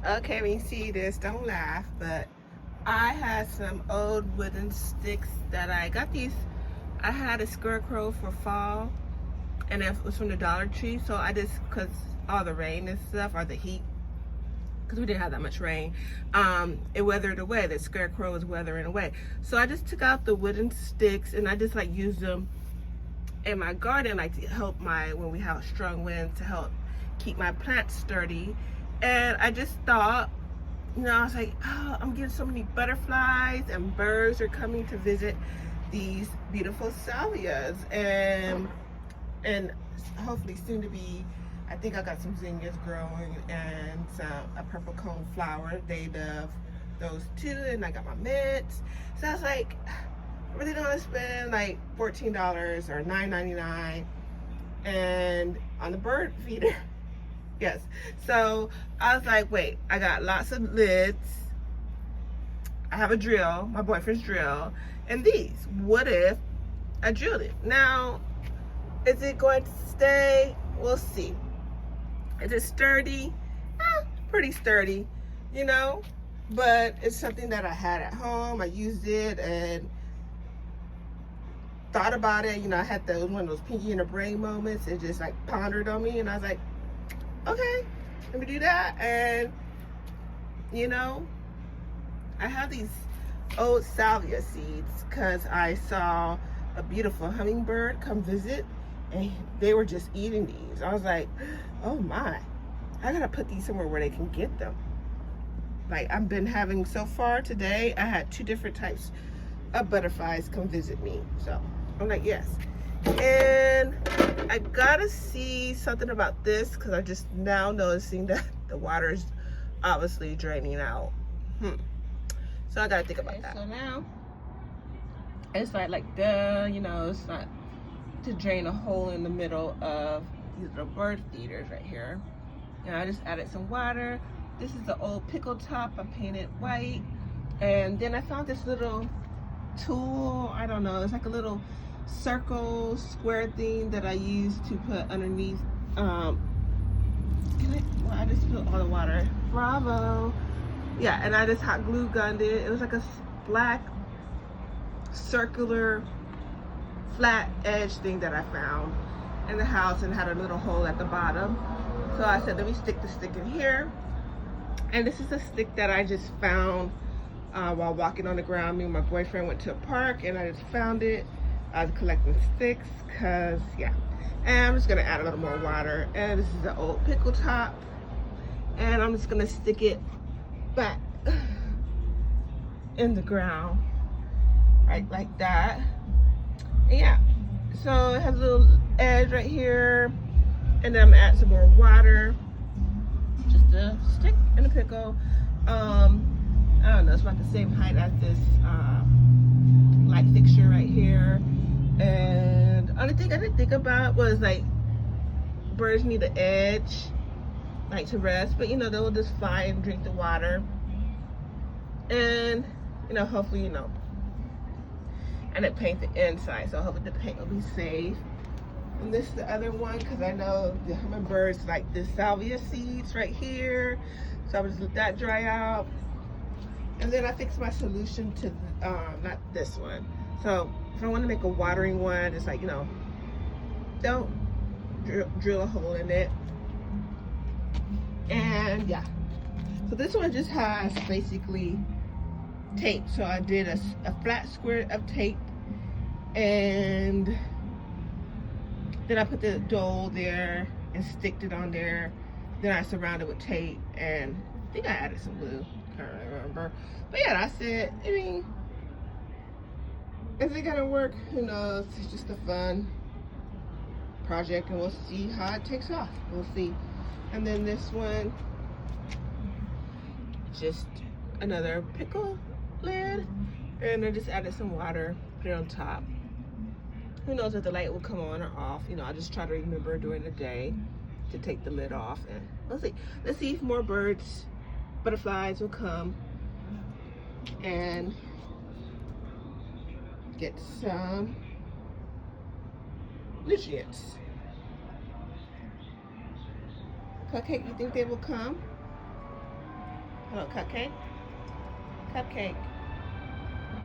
Okay, when you see this, don't laugh, but I had some old wooden sticks that I got these. I had a scarecrow for fall, and it was from the Dollar Tree, so I just, because all the rain and stuff, or the heat, because we didn't have that much rain, it weathered away. The scarecrow was weathering away. So I just took out the wooden sticks and I just like used them in my garden, like to help when we have strong winds, to help keep my plants sturdy. And I just thought, I was like, oh, I'm getting so many butterflies and birds are coming to visit these beautiful salvias, and hopefully soon to be, I think I got some zinnias growing and a purple cone flower. They love those too, and I got my mints. So I was like, I really don't want to spend like $14 or $9.99 and on the bird feeder. Yes. So I was like, wait, I got lots of lids. I have a drill, my boyfriend's drill, and these. What if I drilled it? Now, is it going to stay? We'll see. Is it sturdy? Pretty sturdy, you know? But it's something that I had at home. I used it and thought about it. I had one of those pinky in the brain moments. It just like pondered on me, and I was like, okay, let me do that. And I have these old salvia seeds because I saw a beautiful hummingbird come visit, and they were just eating these. I was like, oh my, I gotta put these somewhere where they can get them. Like, I've been having, so far today, I had 2 different types of butterflies come visit me. So I'm like, yes. And I gotta see something about this because I'm just now noticing that the water is obviously draining out. So I gotta think about that. So now it's like it's not to drain a hole in the middle of these little bird feeders right here. And I just added some water. This is the old pickle top. I painted white. And then I found this little tool. I don't know. It's like a little circle square thing that I use to put underneath. I just spilled all the water. Bravo. Yeah, and I just hot glue gunned it. It was like a black circular flat edge thing that I found in the house and had a little hole at the bottom. So I said, let me stick the stick in here. And this is a stick that I just found while walking on the ground. Me and my boyfriend went to a park and I just found it. I was collecting sticks because, yeah. And I'm just gonna add a little more water. And this is the old pickle top. And I'm just gonna stick it back in the ground, right like that. And yeah, so it has a little edge right here. And then I'm gonna add some more water. Just a stick and a pickle. I don't know, it's about the same height as this light fixture right here. And the only thing I didn't think about was like birds need an edge, like to rest, but they'll just fly and drink the water. And hopefully, and it paint the inside, so hopefully the paint will be safe. And this is the other one because I know the hummingbirds like the salvia seeds right here, so I would just let that dry out. And then I fixed my solution to not this one. So if I want to make a watering one, it's like, don't drill a hole in it. And yeah, so this one just has basically tape. So I did a flat square of tape, and then I put the dole there and sticked it on there. Then I surrounded with tape, and I think I added some glue. I can't remember. But yeah, that's it. I mean, is it gonna work? Who knows? It's just a fun project, and we'll see how it takes off. We'll see. And then this one, just another pickle lid, and I just added some water, put it on top. Who knows if the light will come on or off. I just try to remember during the day to take the lid off, and let's see. Let's see if more butterflies will come and get some nutrients. Cupcake, you think they will come? Hello, cupcake. Cupcake.